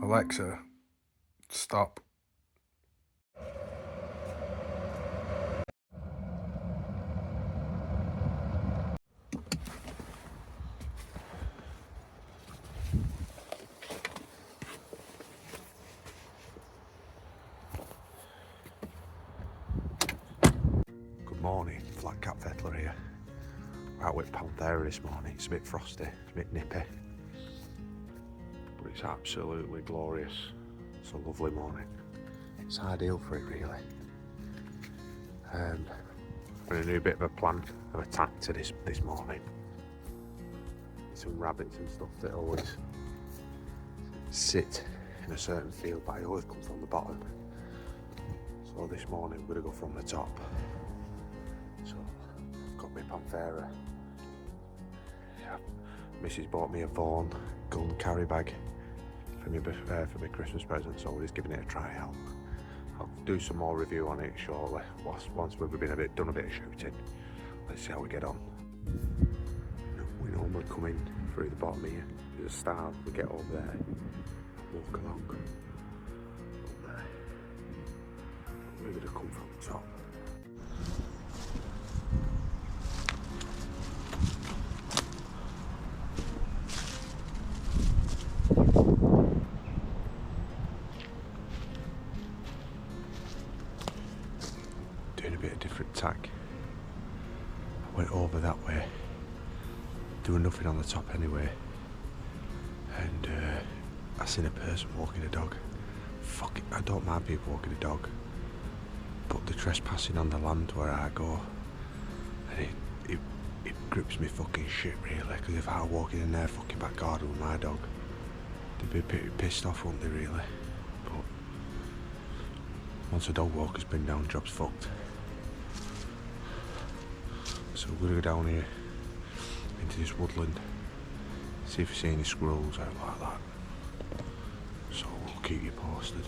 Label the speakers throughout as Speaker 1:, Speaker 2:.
Speaker 1: Alexa, stop.
Speaker 2: Good morning, FX Panthera here. We're out with Panthera this morning. It's a bit frosty, it's a bit nippy, but it's absolutely glorious. It's a lovely morning. It's ideal for it, really. I'm going to do a bit of a plan of attack to this morning. Some rabbits and stuff that always sit in a certain field, but I always come from the bottom. So this morning we're going to go from the top. So I've got my Panthera. Yeah, Mrs. bought me a Vorn gun carry bag for my Christmas present, so we're just giving it a try out. I'll do some more review on it shortly once we've done a bit of shooting. Let's see how we get on. We normally come in through the bottom here. There's a start, we get over there, walk along up there. We're going to come from the top. Doing a bit of different tack. I went over that way, doing nothing on the top anyway, and I seen a person walking a dog. Fuck it, I don't mind people walking a dog, but they're trespassing on the land where I go, and it grips me fucking shit really, because if I were walking in their fucking back garden with my dog, they'd be a bit pissed off, wouldn't they really? But once a dog walker's been down, job's fucked. So we're going to go down here into this woodland, see if we see any squirrels out like that. So we'll keep you posted.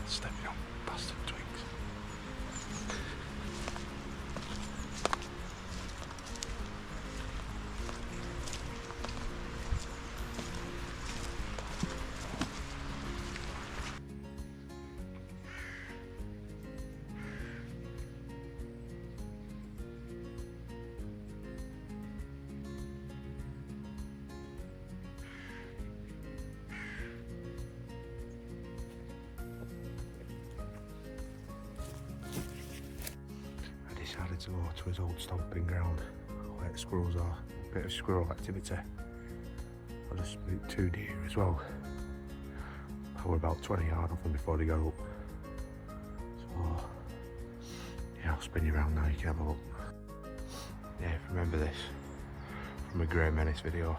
Speaker 2: Stepping on bastard twigs. Decided to go to his old stomping ground where the squirrels are. A bit of squirrel activity. I just spooked 2 deer as well. I were about 20 yards off them before they got up. So yeah, I'll spin you around now, you can have a look. Yeah, remember this from a Grey Menace video.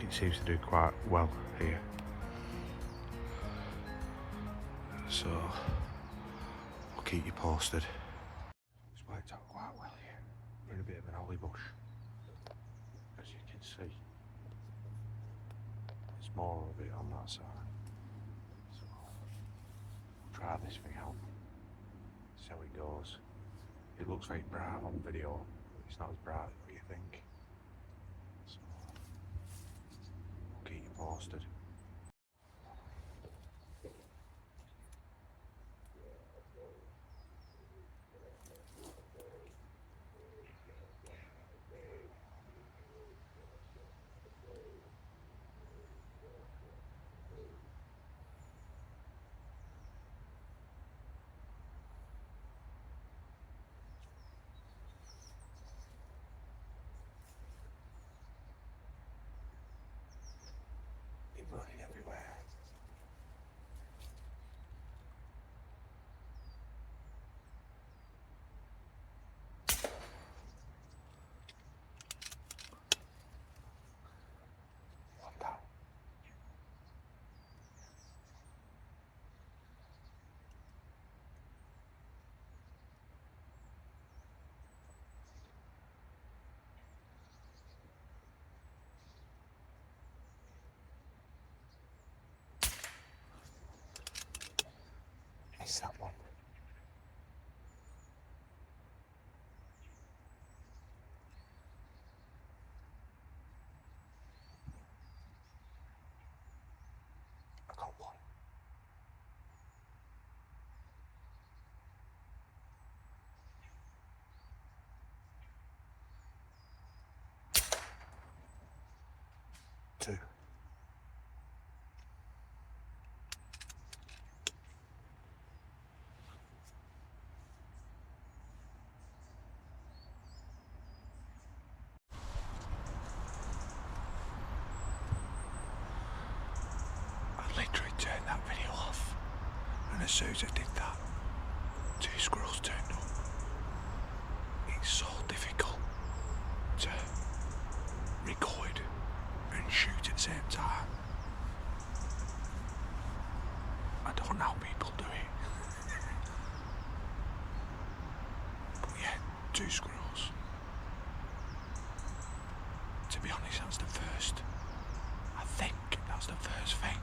Speaker 2: It seems to do quite well here. So I'll keep you posted. It's worked out quite well here. We're in a bit of an holly bush, as you can see. There's more of it on that side. So try this thing out, see how it goes. It looks very bright on video, but it's not as bright as what you think. So, I'll keep you posted. It's running everywhere. One down. It's that one. I got one. Two. I literally turned that video off, and as soon as I did that, 2 squirrels turned up. It's so difficult to record and shoot at the same time. I don't know how people do it. But yeah, 2 squirrels. To be honest, that's the first. I think that's the first thing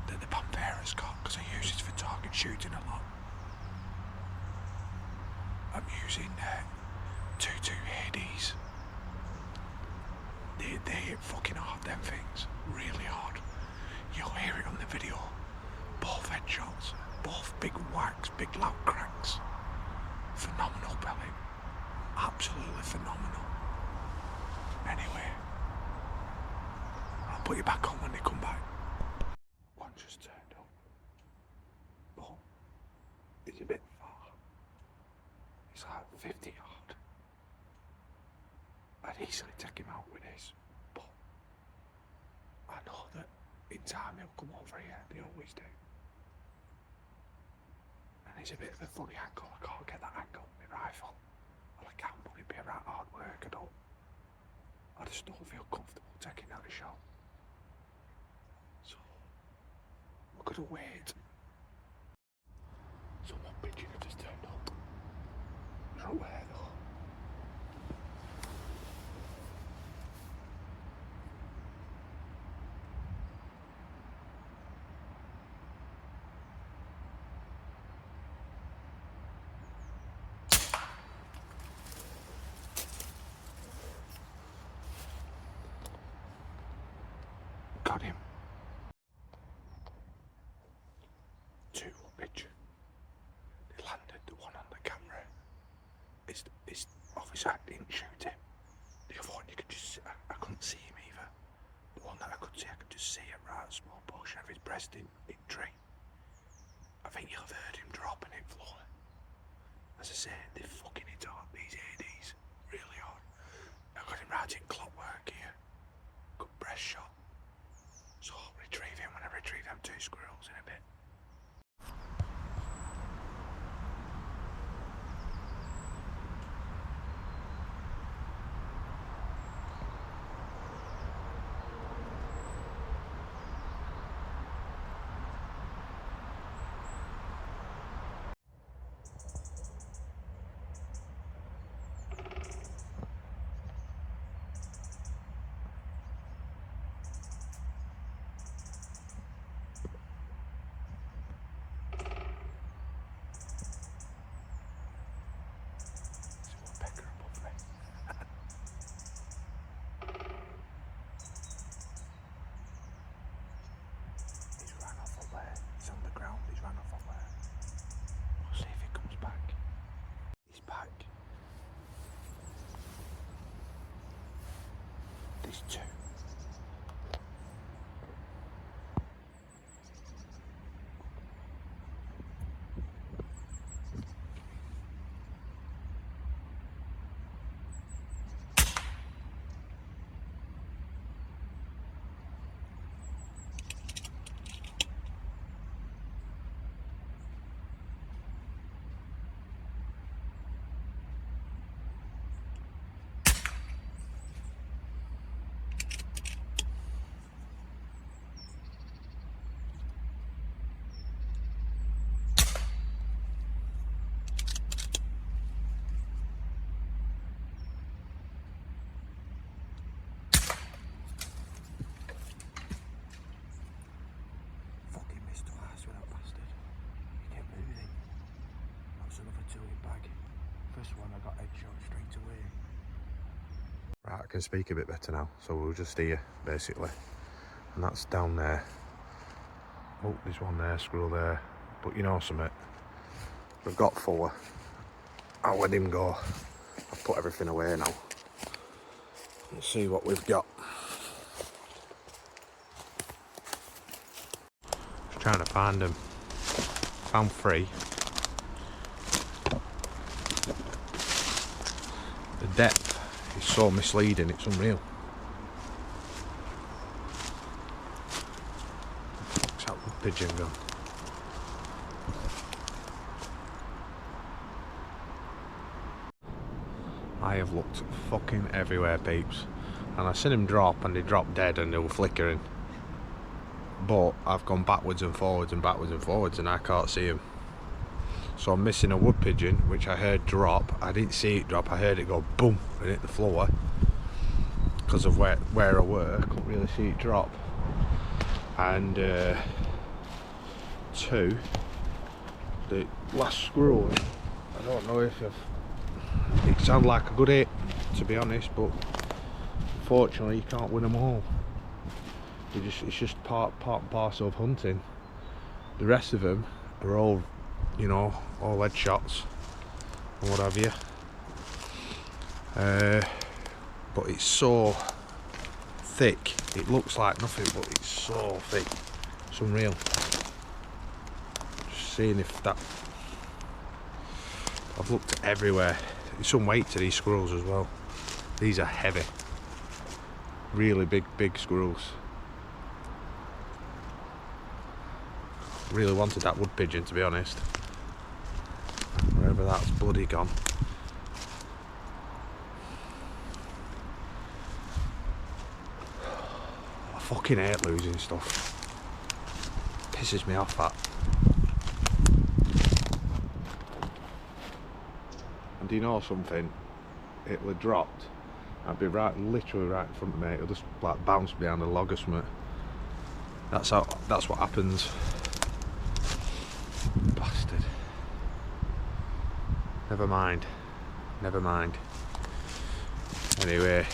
Speaker 2: that the Panthera's got, because I use it for target shooting a lot. I'm using 2-2 ADs. They hit fucking hard, them things. Really hard. You'll hear it on the video. Both headshots, both big whacks, big loud cracks. Phenomenal belly. Absolutely phenomenal. Anyway, I'll put you back on when they come back. One just turned up. But it's a bit far. It's like 50 yard. I'd easily take him out with this, but I know that in time he'll come over here. They always do. And it's a bit of a funny angle. I can't get that angle with my rifle. Well, I can, but it'd be a right hard work. I just don't feel comfortable taking that a shot. So we're gonna wait. Someone pigeon have just turned up. Not where though. Got him. 2 pigeon. They landed, the one on the camera. It's obviously I didn't shoot him. The other one you could just see, I couldn't see him either. The one that I could see, I could just see a right small portion of his breast in tree. I think you'll have heard him dropping it floor. As I say, they fucking hit hard, these ADs. Really hard. I got him right in clockwork here. Good breast shot. So I'll retrieve him when I retrieve them 2 squirrels in a bit. There's two. Right, I can speak a bit better now, so we'll just here, basically. And that's down there. Oh, there's one there, squirrel there. But you know something? We've got four. I'll let him go. I've put everything away now. Let's see what we've got. Just trying to find them. Found three. The depth is so misleading, it's unreal. What's that with pigeon gone? I have looked fucking everywhere, peeps, and I've seen him drop, and they dropped dead and they were flickering. But I've gone backwards and forwards and backwards and forwards and I can't see him. So I'm missing a wood pigeon, which I heard drop. I didn't see it drop, I heard it go boom and hit the floor because of where I were. I couldn't really see it drop. And two, the last squirrel, I don't know if it sounded like a good hit, to be honest, but unfortunately you can't win them all. It's just part and parcel of hunting. The rest of them are all, you know, all headshots and what have you. But it's so thick. It looks like nothing, but it's so thick. It's unreal. Just seeing if that. I've looked everywhere. There's some weight to these squirrels as well. These are heavy. Really big squirrels. Really wanted that wood pigeon, to be honest. Wherever that's bloody gone. I fucking hate losing stuff. Pisses me off, that. And do you know something? It'll have dropped. I'd be literally right in front of me. It'll just like bounce behind a log or something. That's what happens. Bastard. Never mind. Anyway,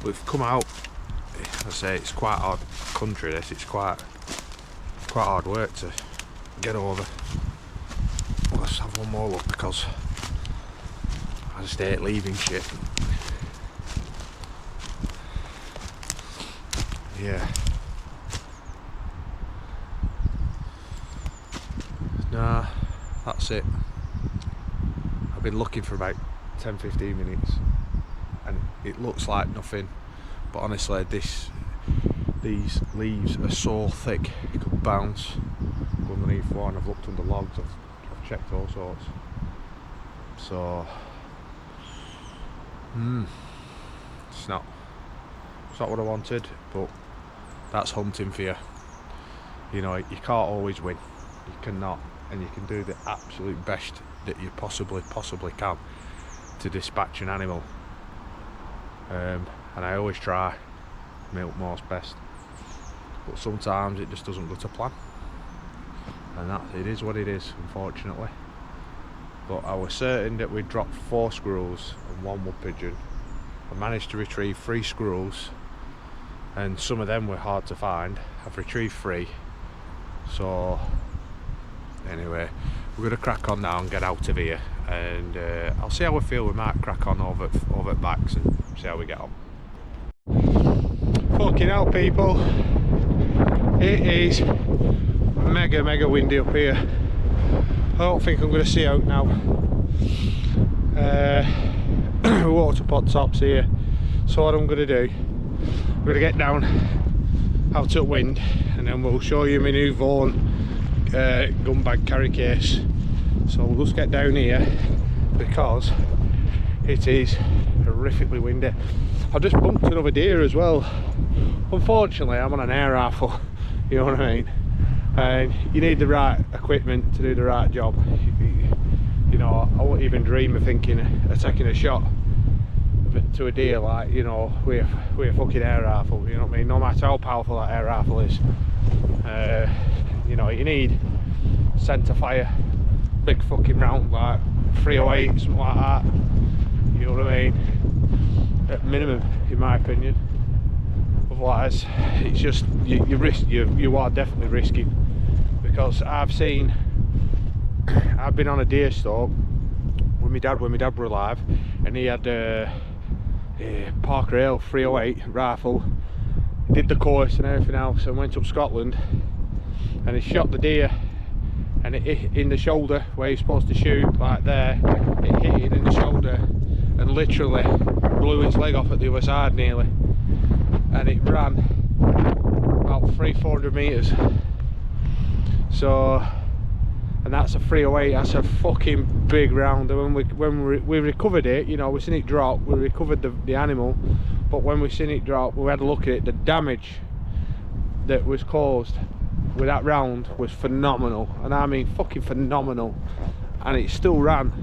Speaker 2: we've come out. I say it's quite hard country. This it's quite hard work to get over. Let's have one more look because I just hate leaving shit. Yeah. Nah, that's it. I've been looking for about 10-15 minutes and it looks like nothing, but honestly these leaves are so thick it could bounce, go underneath one. I've looked under logs, I've checked all sorts. So it's not what I wanted, but that's hunting for you. You know, you can't always win. You cannot, and you can do the absolute best that you possibly can to dispatch an animal. And I always try my utmost best, but sometimes it just doesn't go to plan, and it is what it is, unfortunately. But I was certain that we'd dropped 4 squirrels and 1 wood pigeon. I managed to retrieve 3 squirrels, and some of them were hard to find. I've retrieved 3. So anyway, we're going to crack on now and get out of here, and I'll see how we feel. We might crack on over at Backs and see how we get on.
Speaker 1: Fucking hell, people. It is mega windy up here. I don't think I'm going to see out now. Water pot tops here. So what I'm going to do, I'm going to get down out at wind, and then we'll show you my new Vorn gun bag carry case. So we'll just get down here because it is horrifically windy. I've just bumped another deer as well. Unfortunately, I'm on an air rifle, you know what I mean? And you need the right equipment to do the right job. You know, I wouldn't even dream of thinking of taking a shot to a deer like, you know, with a fucking air rifle, you know what I mean? No matter how powerful that air rifle is. You know, you need centre fire, big fucking round like 308, something like that. You know what I mean? At minimum, in my opinion. Otherwise, it's just you are definitely risking, because I've been on a deer stalk with my dad when my dad were alive, and he had a Parker Ale 308 rifle. He did the course and everything else, and went up Scotland, and he shot the deer, and it hit in the shoulder where you're supposed to shoot, like there. It hit it in the shoulder and literally blew its leg off at the other side nearly, and it ran about 300-400 metres. So, and that's a 308, that's a fucking big round. And when we recovered it, you know, we seen it drop, we recovered the animal, but when we seen it drop, we had a look at it, the damage that was caused with that round was phenomenal, and I mean fucking phenomenal, and it still ran,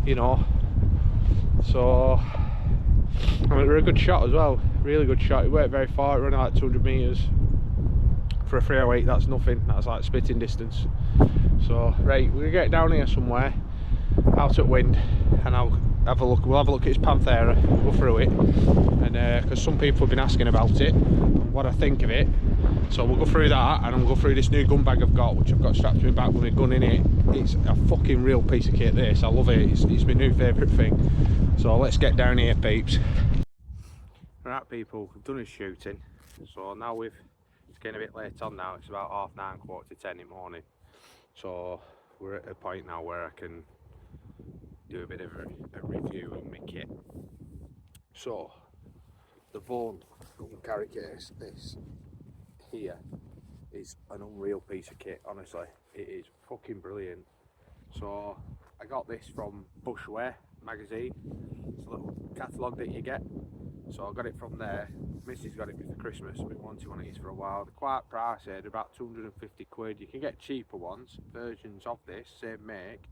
Speaker 1: you know. So I mean, it was a good shot as well, really good shot. It weren't very far, it ran like 200 metres. For a 308, that's nothing, that's like spitting distance. So right, we're gonna get down here somewhere out at wind, and I'll have a look. We'll have a look at his Panthera, go through it, and because some people have been asking about it and what I think of it. So we'll go through that, and I'll go through this new gun bag I've got, which I've got strapped to my back with my gun in it. It's a fucking real piece of kit, this. I love it. It's my new favourite thing. So let's get down here, peeps. Right, people, we've done his shooting. So now it's getting a bit late on now. It's about 9:30, 9:45 in the morning. So we're at a point now where I can do a bit of a review of my kit. So the Vorn gun carry case, this here is an unreal piece of kit, honestly. It is fucking brilliant. So I got this from Bushwear magazine. It's a little catalogue that you get. So I got it from there. Missus got it for Christmas. I've been wanting one of these for a while. They're quite pricey, they're about 250 quid. You can get cheaper ones, versions of this, same make,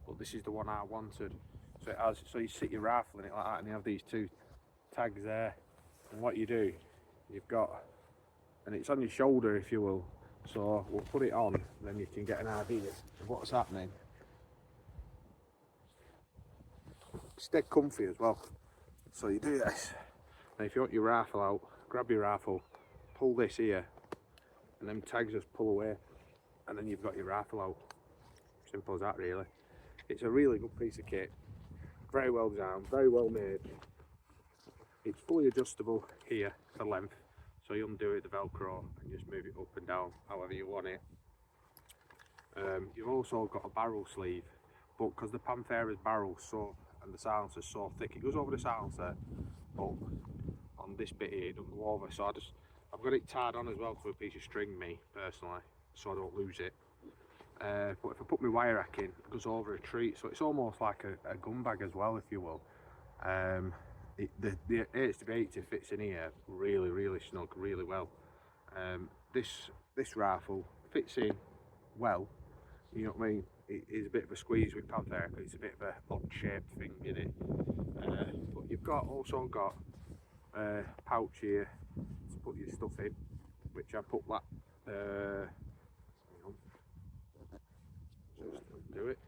Speaker 1: but this is the one I wanted. So it has, so you sit your rifle in it like that, and you have these two tags there. And what you do, you've got, and it's on your shoulder, if you will. So we'll put it on, then you can get an idea of what's happening. It's dead comfy as well. So you do this, and if you want your rifle out, grab your rifle, pull this here, and then tags just pull away, and then you've got your rifle out. Simple as that, really. It's a really good piece of kit, very well designed, very well made. It's fully adjustable here for length, so you undo it, the Velcro, and just move it up and down however you want it. You've also got a barrel sleeve, but because the Panthera's barrel so, and the silencer's so thick, it goes over the silencer, but on this bit here it doesn't go over. So I've got it tied on as well to a piece of string, me personally, so I don't lose it. But if I put my wire rack in, it goes over a treat, so it's almost like a gun bag as well, if you will. The 80 fits in here really snug, really well. This rifle fits in well, you know what I mean. It is a bit of a squeeze with Panthera because it's a bit of a odd shaped thing in it. But you've also got a pouch here to put your stuff in, which I put that. Just undo it.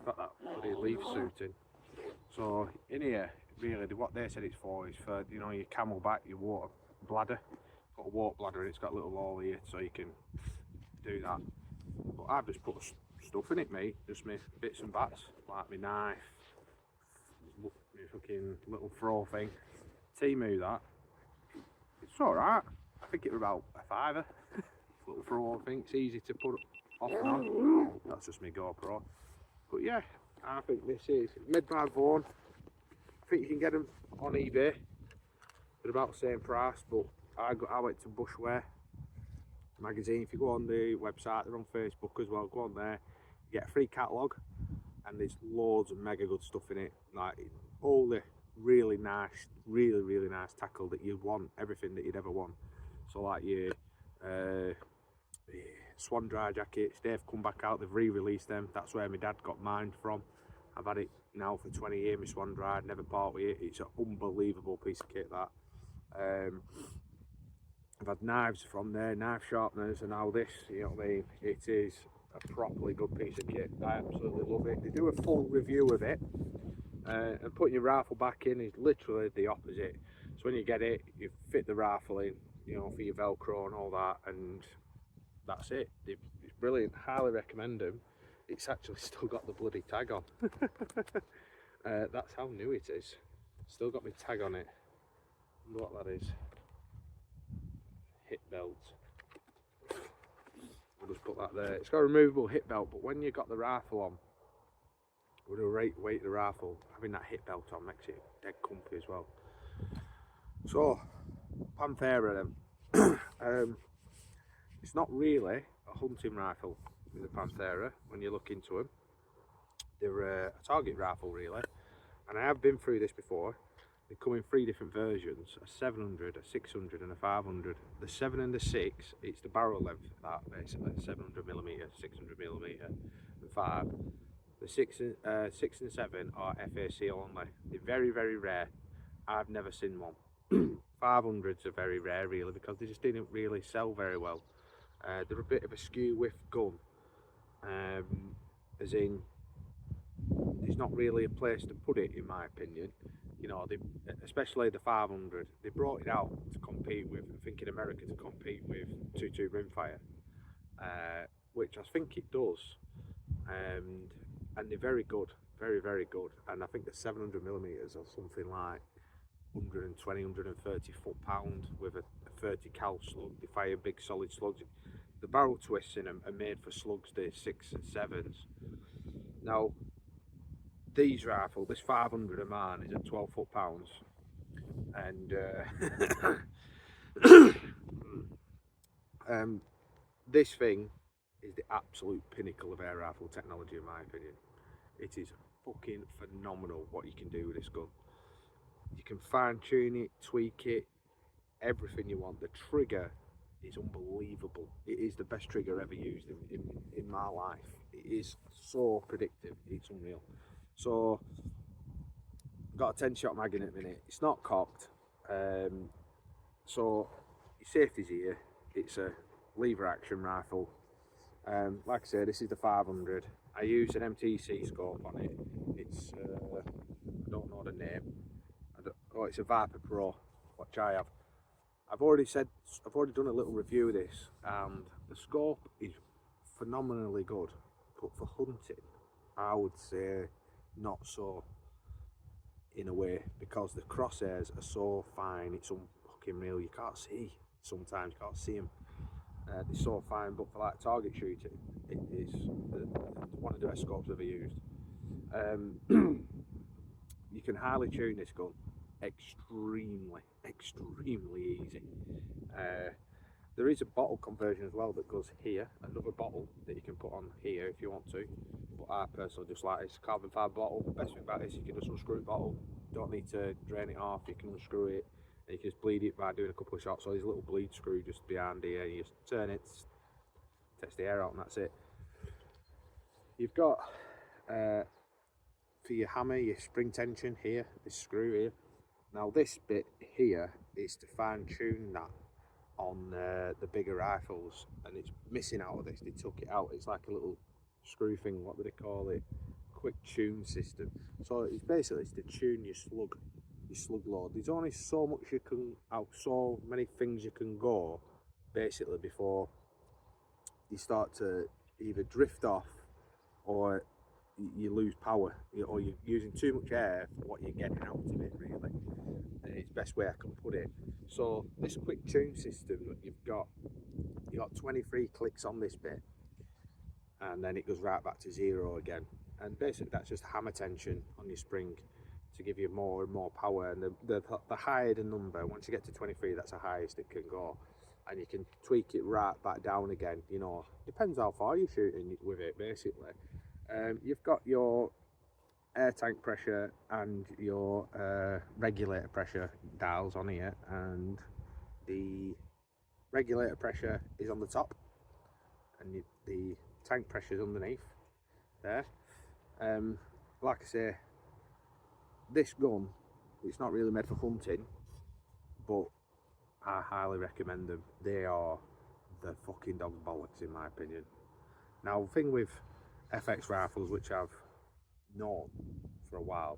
Speaker 1: Got that bloody leaf suit in. So in here, really, what they said it's for is for, you know, your camelback, your water bladder. Got a water bladder, and it's got a little hole here, so you can do that. But I've just put stuff in it, mate. Just my bits and bats, like my knife, my fucking little throw thing. Timu that, It's alright. I think it was about a fiver. Little throw, I think it's easy to put off and on. That's just my GoPro. But yeah, I think this is made by Vorn. I think you can get them on eBay. They're about the same price, but I went to Bushwear magazine. If you go on the website, they're on Facebook as well. Go on there, you get a free catalogue, and there's loads of mega good stuff in it. Like all the really nice, really nice tackle that you want, everything that you'd ever want. So like your swan dry jackets, they've come back out, they've re-released them. That's where my dad got mine from. I've had it now for 20 years, my swan dry, never part with it. It's an unbelievable piece of kit, that. I've had knives from there, knife sharpeners, and now this, you know what I mean? It is a properly good piece of kit. I absolutely love it. They do a full review of it, and putting your rifle back in is literally the opposite. So when you get it, you fit the rifle in, you know, for your Velcro and all that, and that's it. It's brilliant. Highly recommend them. It's actually still got the bloody tag on. That's how new it is. Still got my tag on it. I wonder what that is. Hip belt. We'll just put that there. It's got a removable hip belt, but when you got the rifle on, with the weight of the rifle, having that hip belt on makes it dead comfy as well. So, Panthera then. It's not really a hunting rifle with the Panthera when you look into them. They're a target rifle really, and I have been through this before. They come in 3 different versions: a 700, a 600 and a 500. The 7 and the 6, it's the barrel length of that basically, 700mm, 600mm and 5. The 6 and 7 are FAC only. They're very rare. I've never seen one. 500s are very rare really, because they just didn't really sell very well. They're a bit of a skew with gun, as in there's not really a place to put it, in my opinion. You know, especially the 500, they brought it out to compete with, I think in America, to compete with 2.2 rimfire, which I think it does, and they're very good, very good. And I think the 700mm are something like 120, 130 foot-pound with a 30 cal slug. They fire big solid slugs. The barrel twists in them are made for slugs, the 6 and 7s. Now, these rifle, this 500 of mine is at 12 foot-pounds, and this thing is the absolute pinnacle of air rifle technology, in my opinion. It is fucking phenomenal what you can do with this gun. You can fine tune it, tweak it, everything you want. The trigger is unbelievable. It is the best trigger ever used in my life. It is so predictive, it's unreal. So, I've got a 10-shot mag in at the minute. It's not cocked, so your safety's here. It's a lever action rifle. Like I say, this is the 500. I use an MTC scope on it. It's I don't know the name. It's a Viper Pro, which I have. I've already done a little review of this, and the scope is phenomenally good, but for hunting, I would say not so, in a way, because the crosshairs are so fine. It's fucking real. You can't see. Sometimes you can't see them. They're so fine, but for like target shooting, it is one of the best scopes I've ever used. You can highly tune this gun. Extremely easy. There is a bottle conversion as well that goes here, another bottle that you can put on here if you want to, but I personally just like this carbon fibre bottle. The best thing about this, you can just unscrew the bottle, don't need to drain it off, you can unscrew it and you can just bleed it by doing a couple of shots. So there's a little bleed screw just behind here, and you just turn it, takes the air out, and that's it. You've got for your hammer, your spring tension here, this screw here. Now this bit here is to fine tune that on the bigger rifles, and it's missing out of this. They took it out. It's like a little screw thing, what do they call it? Quick tune system. So it's basically to tune your slug load. There's only so much you can so many things you can go basically before you start to either drift off or you lose power, or you're using too much air for what you're getting out of it, really.
Speaker 2: it's best way I can put it. So this quick tune system that you've got 23 clicks on this bit, and then it goes right back to 0 again. And basically that's just hammer tension on your spring to give you more and more power. And the higher the number, once you get to 23, that's the highest it can go. And you can tweak it right back down again, you know, depends how far you're shooting with it basically. You've got your air tank pressure and your regulator pressure dials on here, and the regulator pressure is on the top and the tank pressure is underneath there. Like I say, this gun, it's not really made for hunting, but I highly recommend them. They are the fucking dog's bollocks in my opinion. Now the thing with FX rifles, which I've known for a while,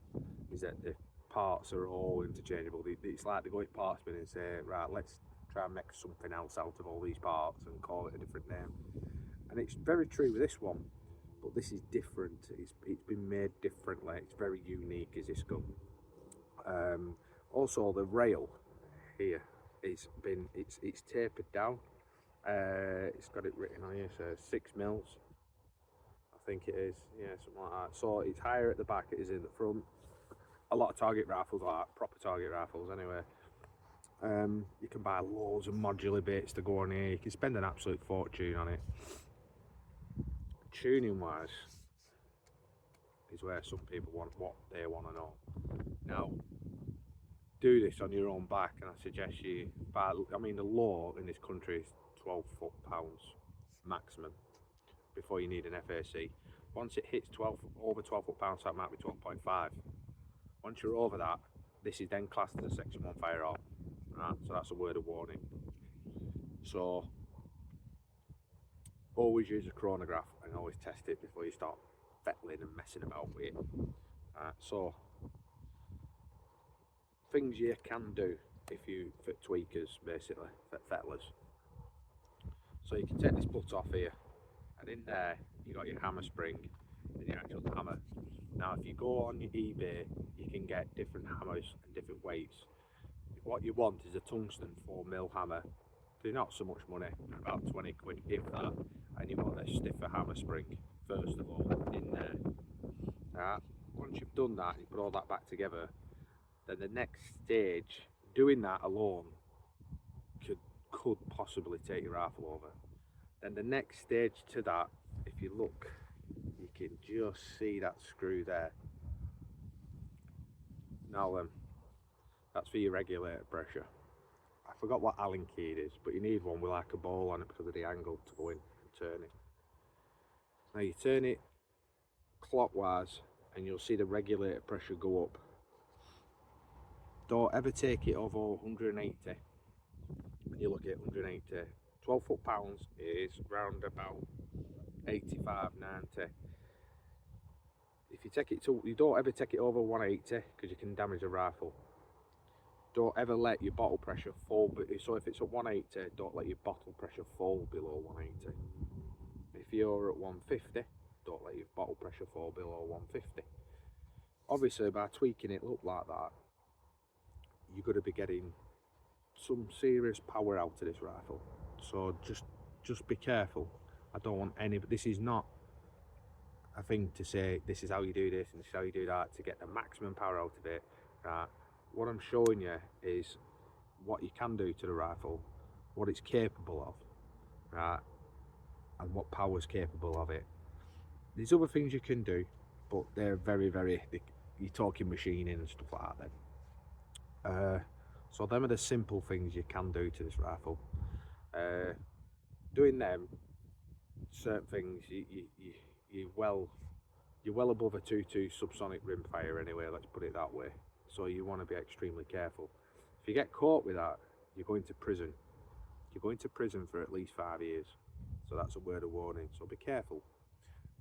Speaker 2: is that the parts are all interchangeable. It's like they go at parts bin and say, right, let's try and make something else out of all these parts and call it a different name. And it's very true with this one, but this is different. It's been made differently. It's very unique, is this gun. Also the rail here it's tapered down. It's got it written on here, so 6 mils, I think it is, yeah, something like that. So it's higher at the back, it is in the front. A lot of target rifles are like proper target rifles anyway. You can buy loads of modular bits to go on here. You can spend an absolute fortune on it. Tuning wise is where some people want what they want to know. Now, do this on your own back, and I suggest you buy, I mean the law in this country is 12 foot-pounds maximum before you need an FAC. Once it hits over 12 foot-pounds, so that might be 12.5. Once you're over that, this is then classed as a section 1 firearm. Right, so that's a word of warning. So always use a chronograph and always test it before you start fettling and messing about with it. Right, so things you can do if you for tweakers, basically, for fettlers. So you can take this butt off here, and in there you got your hammer spring and your actual hammer. Now if you go on your eBay, you can get different hammers and different weights. What you want is a tungsten 4mm hammer. They're not so much money, about 20 quid if that, and you want a stiffer hammer spring first of all in there. Right. Once you've done that, you put all that back together, then the next stage, doing that alone could possibly take your rifle over. Then the next stage to that, if you look, you can just see that screw there. Now then, that's for your regulator pressure. I forgot what Allen key it is, but you need one with like a ball on it because of the angle to go in and turn it. Now you turn it clockwise and you'll see the regulator pressure go up. Don't ever take it over 180. When you look at 180, 12 foot-pounds is round about 85, 90. If you take it to, you don't ever take it over 180 because you can damage the rifle. Don't ever let your bottle pressure fall, so if it's at 180, don't let your bottle pressure fall below 180. If you're at 150, don't let your bottle pressure fall below 150. Obviously by tweaking it look like that, you're going to be getting some serious power out of this rifle. So just be careful. I don't want any, but this is not a thing to say this is how you do this and this is how you do that to get the maximum power out of it. Right? What I'm showing you is what you can do to the rifle, what it's capable of, right, and what power's capable of it. There's other things you can do, but they're you're talking machining and stuff like that then. So them are the simple things you can do to this rifle. Doing them, certain things, you're well above a 2.2 subsonic rimfire anyway, let's put it that way. So you want to be extremely careful. If you get caught with that, you're going to prison. You're going to prison for at least 5 years. So that's a word of warning. So be careful.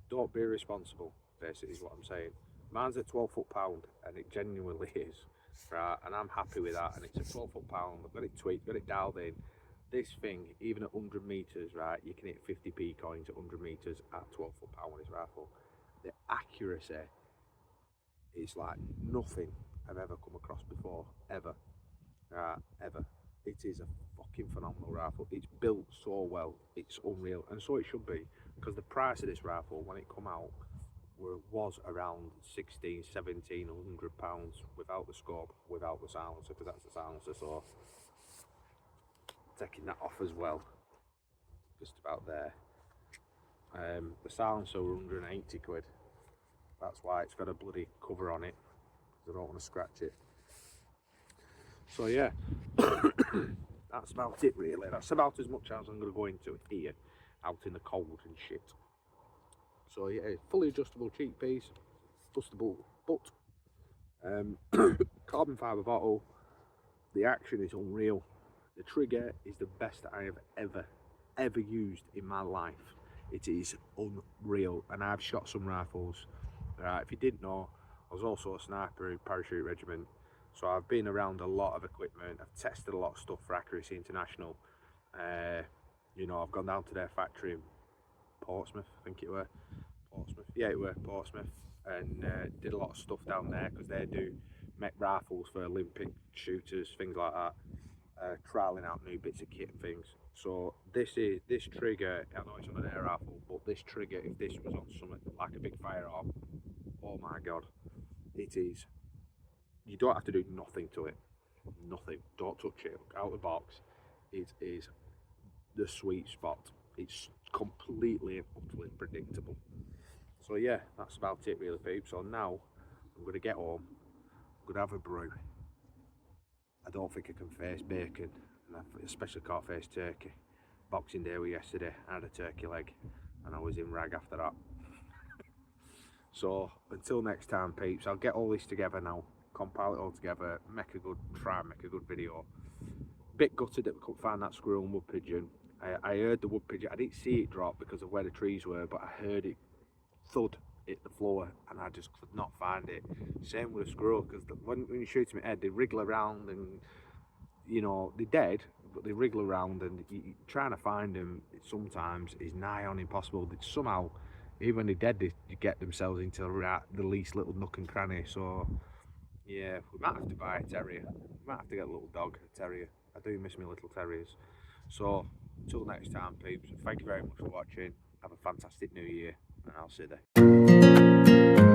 Speaker 2: Don't be irresponsible, basically is what I'm saying. Mine's at 12 foot-pound, and it genuinely is. Right, and I'm happy with that, and it's a 12 foot-pound. I've got it tweaked, got it dialed in. This thing, even at 100 meters, right, you can hit 50p coins at 100 meters at 12 foot-pound with this rifle. The accuracy is like nothing I've ever come across before, ever. ever. It is a fucking phenomenal rifle. It's built so well, it's unreal, and so it should be, because the price of this rifle when it come out was around 1700 pounds without the scope, without the silencer, because that's the silencer. So taking that off as well, just about there. The silencer were 180 quid. That's why it's got a bloody cover on it, because I don't want to scratch it. So yeah, that's about it really. That's about as much as I'm going to go into it here, out in the cold and shit. So yeah, fully adjustable cheek piece, adjustable butt, carbon fibre bottle. The action is unreal. The trigger is the best that I have ever used in my life. It is unreal, and I've shot some rifles. If you didn't know, I was also a sniper in parachute regiment, so I've been around a lot of equipment. I've tested a lot of stuff for Accuracy International. You know, I've gone down to their factory in Portsmouth, I think it were. Portsmouth, yeah, it were Portsmouth, and did a lot of stuff down there because they do make rifles for Olympic shooters, things like that. Trialing out new bits of kit and things. So this trigger, I know it's on an air rifle, but this trigger, if this was on something like a big firearm, oh my god, it is. You don't have to do nothing to it. Nothing. Don't touch it. Out of the box, it is the sweet spot. It's completely and utterly predictable. So yeah, that's about it really, peeps. So now I'm going to get home. I'm going to have a brew. I don't think I can face bacon, and I especially can't face turkey. Boxing Day was yesterday. I had a turkey leg, and I was in rag after that. So until next time, peeps, I'll get all this together now, compile it all together, try and make a good video. Bit gutted that we couldn't find that squirrel and wood pigeon. I heard the wood pigeon. I didn't see it drop because of where the trees were, but I heard it thud hit the floor, and I just could not find it. Same with a squirrel, because when you shoot them in the head, they wriggle around, and you know they're dead, but they wriggle around, and trying to find them sometimes is nigh on impossible. They somehow, even when they're dead, they get themselves into the least little nook and cranny. So yeah, we might have to buy a terrier. We might have to get a little dog, a terrier. I do miss my little terriers. So until next time, peeps, thank you very much for watching. Have a fantastic new year, and I'll see you there.